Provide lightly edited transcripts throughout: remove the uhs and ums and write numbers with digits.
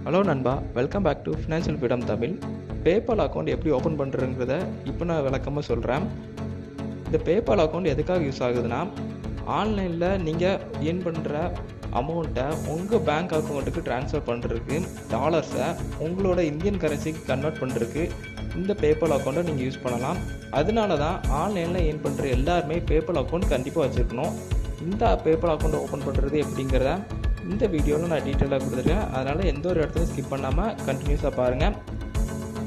Hello நண்பா, welcome back to financial freedom Tamil. PayPal account எப்படி open பண்ணுறதுங்கிறத இப்போ நான் விளக்கமாக சொல்கிறேன். இந்த பேபால் அக்கௌண்ட் எதுக்காக யூஸ் ஆகுதுன்னா, ஆன்லைனில் நீங்கள் ஏர்ன் பண்ணுற அமௌண்ட்டை உங்கள் பேங்க் அக்கௌண்ட்டுக்கு ட்ரான்ஸ்ஃபர் பண்ணுறதுக்கு, டாலர்ஸை உங்களோட இந்தியன் கரன்சிக்கு கன்வெர்ட் பண்ணுறதுக்கு இந்த பேபால் அக்கௌண்ட்டை நீங்கள் யூஸ் பண்ணலாம். அதனால தான் ஆன்லைனில் ஏர்ன் பண்ணுற எல்லாருமே பேபால் அக்கௌண்ட் கண்டிப்பாக வச்சுருக்கணும். இந்த பேபால் அக்கௌண்ட்டை ஓப்பன் பண்ணுறது எப்படிங்கிறத இந்த வீடியோவில் நான் டீட்டெயிலாக கொடுத்துருக்கேன். அதனால் எந்த ஒரு இடத்துலையும் ஸ்கிப் பண்ணாமல் கண்டினியூஸாக பாருங்கள்.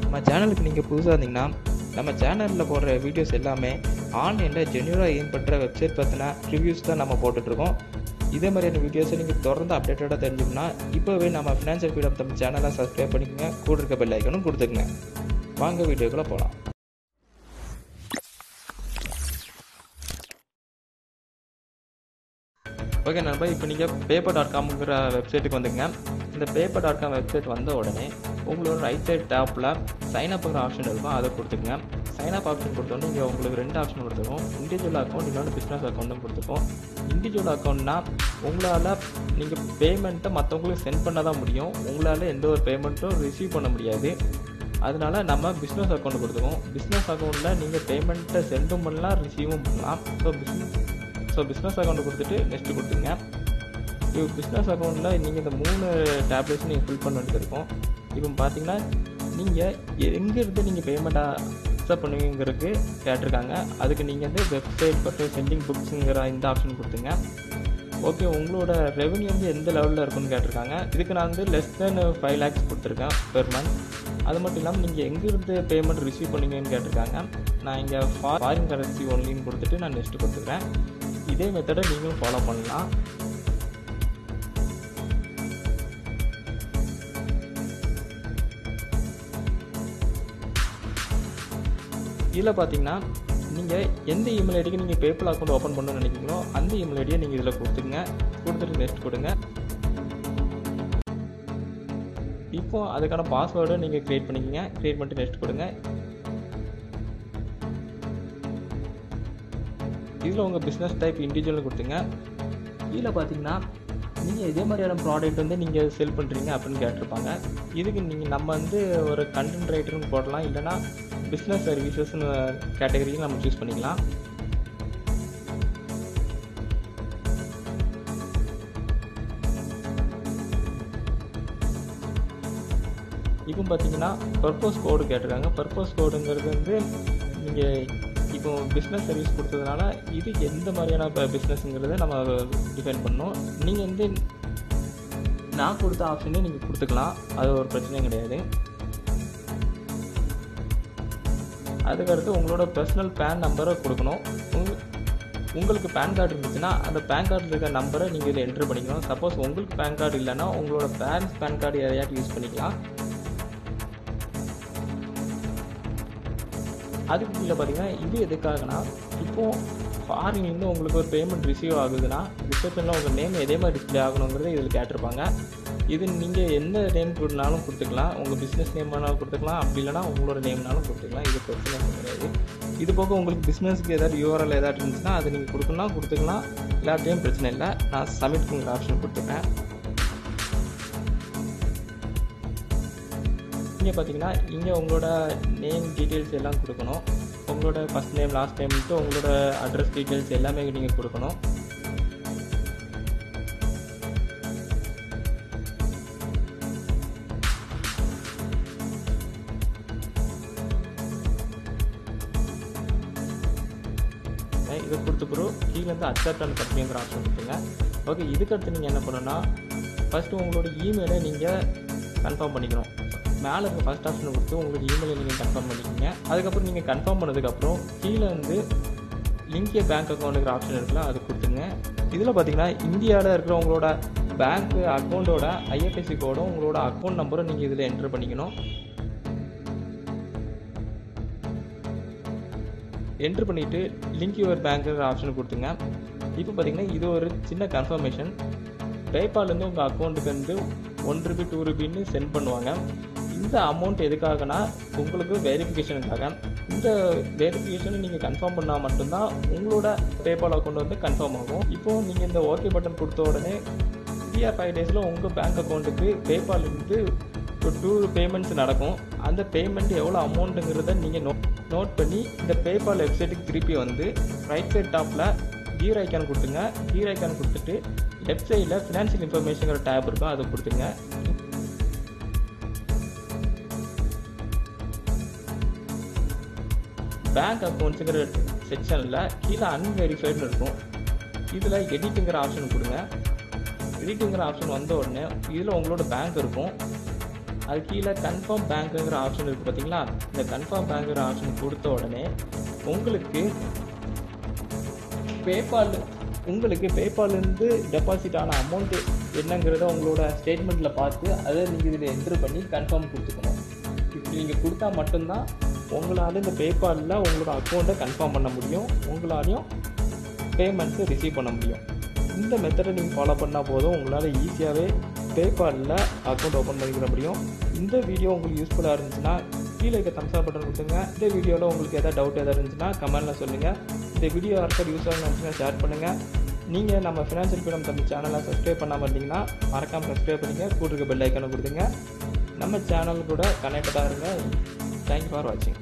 நம்ம சேனலுக்கு நீங்கள் புதுசாக இருந்தீங்கன்னா, நம்ம சேனலில் போடுற வீடியோஸ் எல்லாமே ஆன்லைனில் ஜென்யூனாக ஏர்ன் பண்ணுற வெப்சைட் பற்றின ரிவ்யூஸ் தான் நம்ம போட்டுட்ருக்கோம். இதே மாதிரியான வீடியோஸை நீங்கள் தொடர்ந்து அப்டேட்டடாக தெரிஞ்சுக்கணும்னா இப்போவே நம்ம ஃபினான்ஷியல் ஃப்ரீடம் தமிழ் சேனலை சப்ஸ்கிரைப் பண்ணிக்கோங்க, கூட இருக்க பெல் ஐக்கனும் கொடுத்துக்குங்க. வாங்க வீடியோக்குள்ளே போகலாம். ஓகே நண்பா, இப்போ நீங்கள் paper.comங்கிற வெப்சைட்டுக்கு வந்துங்க. இந்த paper.com வெப்சைட் வந்த உடனே உங்களோட ரைட் சைட் டாப்பில் சைன்அப்புங்கிற ஆப்ஷன் இருக்கும், அதை கொடுத்துக்குங்க. சைன்அப் ஆப்ஷன் கொடுத்தோன்னே இங்கே உங்களுக்கு 2 ஆப்ஷன் கொடுத்துருக்கோம். இண்டிவிஜுவல் அக்கௌண்ட், இன்னொன்று பிஸ்னஸ் அக்கௌண்ட்டும் கொடுத்துருக்கோம். இண்டிவிஜுவல் அக்கௌண்ட்னா உங்களால் நீங்கள் பேமெண்ட்டை மற்றவங்களுக்கு சென்ட் பண்ண தான் முடியும், உங்களால் எந்த ஒரு பேமெண்ட்டும் ரிசீவ் பண்ண முடியாது. அதனால நம்ம பிஸ்னஸ் அக்கௌண்ட் கொடுத்துருக்கோம். பிஸ்னஸ் அக்கௌண்ட்டில் நீங்கள் பேமெண்ட்டை சென்டும் பண்ணலாம், ரிசீவும் பண்ணலாம். ஸோ பிஸ்னஸ் அக்கௌண்ட் கொடுத்துட்டு நெக்ஸ்ட்டு கொடுத்துங்க. இப்போ பிஸ்னஸ் அக்கௌண்ட்டில் நீங்கள் இந்த 3 டேப்லெட்ஸ் நீங்கள் ஃபில் பண்ண வேண்டியது இருக்கும். இப்போ பார்த்தீங்கன்னா நீங்கள் எங்கேருந்து நீங்கள் பேமெண்ட்டாக அக்செப்ட் பண்ணுவீங்கிறதுக்கு கேட்டிருக்காங்க. அதுக்கு நீங்கள் வந்து வெப்சைட் பற்றி சென்டிங் புக்ஸுங்கிற இந்த ஆப்ஷன் கொடுத்துங்க. ஓகே, உங்களோட ரெவன்யூ வந்து எந்த லெவலில் இருக்குன்னு கேட்டிருக்காங்க. இதுக்கு நான் வந்து less than 5 lakhs கொடுத்துருக்கேன் பெர் மந்த். அது மட்டும் இல்லாமல் நீங்கள் எங்கேருந்து பேமெண்ட் ரிசீவ் பண்ணுவீங்கன்னு கேட்டிருக்காங்க. நான் இங்கே ஃபாரின் கரன்சி ஒன்லின்னு கொடுத்துட்டு நான் நெக்ஸ்ட்டு கொடுத்துக்கிறேன். இதே மெத்தடை நீங்களும் ஃபாலோ பண்ணலாம். இதில் பார்த்தீங்கன்னா நீங்கள் எந்த இமெயில் ஐடிக்கு நீங்கள் பேபால் அக்கௌண்ட் ஓப்பன் பண்ணணும்னு நினைக்கிறீங்களோ அந்த இமெயில் ஐடியை நீங்கள் இதில் கொடுத்துங்க. கொடுத்துட்டு நெக்ஸ்ட் கொடுங்க. இப்போ அதுக்கான பாஸ்வேர்டை நீங்கள் க்ரியேட் பண்ணிக்கோங்க. க்ரியேட் பண்ணிட்டு நெக்ஸ்ட் கொடுங்க. இதில் உங்கள் பிஸ்னஸ் டைப் இண்டிவிஜுவல் கொடுத்துங்க. இதில் பார்த்தீங்கன்னா நீங்கள் இதே மாதிரியான ப்ராடக்ட் வந்து நீங்கள் செல் பண்ணுறீங்க அப்படின்னு கேட்டிருப்பாங்க. இதுக்கு நம்ம வந்து ஒரு கண்டென்ட் ரைட்டர்னு போடலாம், இல்லைனா பிஸ்னஸ் சர்வீசஸ்னு கேட்டகரியும் நம்ம சூஸ் பண்ணிக்கலாம். இப்போ பார்த்தீங்கன்னா பர்பஸ் கோடு கேட்டிருக்காங்க. பர்பஸ் கோடுங்கிறது வந்து நீங்கள் இப்போ பிஸ்னஸ் சர்வீஸ் கொடுத்ததுனால இது எந்த மாதிரியான பிஸ்னஸ்ங்கிறத நம்ம டிஃபைன் பண்ணணும். நீங்கள் வந்து நான் கொடுத்த ஆப்ஷனே நீங்கள் கொடுத்துக்கலாம், அது ஒரு பிரச்சனையும் கிடையாது. அதுக்கடுத்து உங்களோட பர்சனல் பேன் நம்பரை கொடுக்கணும். உங்களுக்கு பேன் கார்டு இருந்துச்சுன்னா அந்த பேன் கார்டில் இருக்க நம்பரை நீங்கள் இதில் என்ட்ரு பண்ணிக்கணும். சப்போஸ் உங்களுக்கு பேன் கார்டு இல்லைன்னா உங்களோட பேன் கார்டு எதையாச்சும் யூஸ் பண்ணிக்கலாம். அதுக்கு கீழே பார்த்தீங்கன்னா இது எதுக்காகனா, இப்போது ஃபாரின்லேருந்து உங்களுக்கு ஒரு பேமெண்ட் ரிசீவ் ஆகுதுன்னா ரிசப்ஷனில் உங்கள் நேம் எதே மாதிரி டிஸ்பிளே ஆகணுங்கிறத இதில் கேட்டிருப்பாங்க. இது நீங்கள் எந்த நேம் கொடுனாலும் கொடுத்துக்கலாம், உங்கள் பிஸ்னஸ் நேம் வேணாலும் கொடுத்துக்கலாம், அப்படி இல்லைனா உங்களோட நேம்னாலும் கொடுத்துக்கலாம். இது பிரச்சனை கிடையாது. இது போக உங்களுக்கு பிஸ்னஸ்க்கு ஏதாவது யூஆர்எல் ஏதாவது இருந்துச்சுன்னா அதை நீங்கள் கொடுத்துக்கலாம், எல்லாத்தையும் பிரச்சனை இல்லை. நான் சப்மிட்ங்கிற ஆப்ஷன் கொடுத்துருக்கேன். இங்கே பார்த்தீங்கன்னா இங்கே உங்களோட நேம் டீட்டெயில்ஸ் எல்லாம் கொடுக்கணும். உங்களோட ஃபஸ்ட் நேம் லாஸ்ட் நேம்ட்டு உங்களோட அட்ரஸ் டீட்டெயில்ஸ் எல்லாமே நீங்கள் கொடுக்கணும். இதை கொடுத்த பிறகு கீழே வந்து அக்செப்ட் அண்ட் கண்டினியூங்கிற ஆப்ஷன் கொடுத்துங்க. ஓகே, இதுக்கடுத்து நீங்கள் என்ன பண்ணணும்னா ஃபஸ்ட்டு உங்களோட இமெயிலை நீங்கள் கன்ஃபார்ம் பண்ணிக்கணும். மேலே இருக்க ஃபஸ்ட் ஆப்ஷனை கொடுத்து உங்களுக்கு இமெயிலை நீங்கள் கன்ஃபார்ம் பண்ணிக்கோங்க. அதுக்கப்புறம் நீங்கள் கன்ஃபார்ம் பண்ணதுக்கப்புறம் கீழே வந்து லிங்க் ஏ பேங்க் அக்கௌண்ட்டுங்கிற ஆப்ஷன் இருக்குல்ல, அது கொடுத்துங்க. இதில் பார்த்தீங்கன்னா இந்தியாவில் இருக்கிற உங்களோட பேங்க் அக்கௌண்ட்டோட ஐஎஃப்எஸ்சி கோடும் உங்களோட அக்கௌண்ட் நம்பரும் நீங்கள் இதில் என்ட்ரு பண்ணிக்கணும். என்ட்ரு பண்ணிவிட்டு லிங்க் யுவர் பேங்க்குங்கிற ஆப்ஷன் கொடுத்துங்க. இப்போ பார்த்தீங்கன்னா இது ஒரு சின்ன கன்ஃபர்மேஷன். பேபால்லேருந்து உங்கள் அக்கௌண்ட்டுக்கு வந்து 1 ரூபி 2 ரூபின்னு சென்ட் பண்ணுவாங்க. இந்த அமௌண்ட் எதுக்காகனா உங்களுக்கு வெரிஃபிகேஷனுக்காக. இந்த வெரிஃபிகேஷனை நீங்கள் கன்ஃபார்ம் பண்ணால் மட்டும்தான் உங்களோட பேபால் அக்கௌண்ட் வந்து கன்ஃபார்ம் ஆகும். இப்போது நீங்கள் இந்த ஓகே பட்டன் கொடுத்த உடனே 3 or 5 டேஸில் உங்கள் பேங்க் அக்கௌண்ட்டுக்கு பேபாலிருந்து 2 பேமெண்ட்ஸ் நடக்கும். அந்த பேமெண்ட் எவ்வளோ அமௌண்ட்டுங்கிறத நீங்கள் நோட் பண்ணி இந்த பேபால் வெப்சைட்டுக்கு திருப்பி வந்து ரைட் சைட் டாப்பில் கீர் ஐக்கான் கொடுத்துங்க. கீர் ஐக்கான் கொடுத்துட்டு லெஃப்ட் சைடில் ஃபினான்ஷியல் இன்ஃபர்மேஷனுங்கிற டேப் இருக்கும், அதை கொடுத்துங்க. பேங்க் அக்கௌண்ட்ஸுங்கிற செக்ஷனில் கீழே அன்வெரிஃபைடுன்னு இருக்கும். இதில் எடிட்டுங்கிற ஆப்ஷன் கொடுங்க. எடிட்டுங்கிற ஆப்ஷன் வந்த உடனே இதில் உங்களோட பேங்க் இருக்கும். அது கீழே கன்ஃபார்ம் பேங்க்குங்கிற ஆப்ஷன் இருக்குது பார்த்தீங்களா? இந்த கன்ஃபார்ம் பேங்க்குங்கிற ஆப்ஷன் கொடுத்த உடனே உங்களுக்கு பேபால்லேருந்து டெபாசிட் ஆன அமௌண்ட்டு என்னங்கிறத உங்களோட ஸ்டேட்மெண்ட்டில் பார்த்து அதை நீங்கள் இதில் என்ட்ரு பண்ணி கன்ஃபார்ம் கொடுத்துக்கணும். இப்படி நீங்கள் கொடுத்தா மட்டும்தான் உங்களால் இந்த பேபாலில் உங்களோட அக்கௌண்ட்டை கன்ஃபார்ம் பண்ண முடியும், உங்களாலையும் பேமெண்ட்ஸை ரிசீவ் பண்ண முடியும். இந்த மெத்தடை நீங்கள் ஃபாலோ பண்ணால் போதும், உங்களால் ஈஸியாகவே பேபாலில் அக்கௌண்ட் ஓப்பன் பண்ணிக்கிற முடியும். இந்த வீடியோ உங்களுக்கு யூஸ்ஃபுல்லாக இருந்துச்சுன்னா கீழே இருக்க தம்ஸ் அப் பட்டன் கொடுத்துங்க. இந்த வீடியோவில் உங்களுக்கு எதாவது டவுட் எதாவது இருந்துச்சுன்னா கமெண்ட்டில் சொல்லுங்கள். இந்த வீடியோ யாருக்காவது யூஸ் ஆகுன்னு நினச்சினா ஷேர் பண்ணுங்கள். நீங்கள் நம்ம ஃபினான்ஷியல் ஃப்ரீடம் தமிழ் சேனலை சப்ஸ்கிரைப் பண்ணாமல் இருந்தீங்கன்னா மறக்காமல் சப்ஸ்கிரைப் பண்ணுங்கள். கூட இருக்க பெல் ஐக்கானை கொடுத்துங்க. நம்ம சேனல் கூட கனெக்டடாக இருங்க. தேங்க்யூ ஃபார் வாட்சிங்.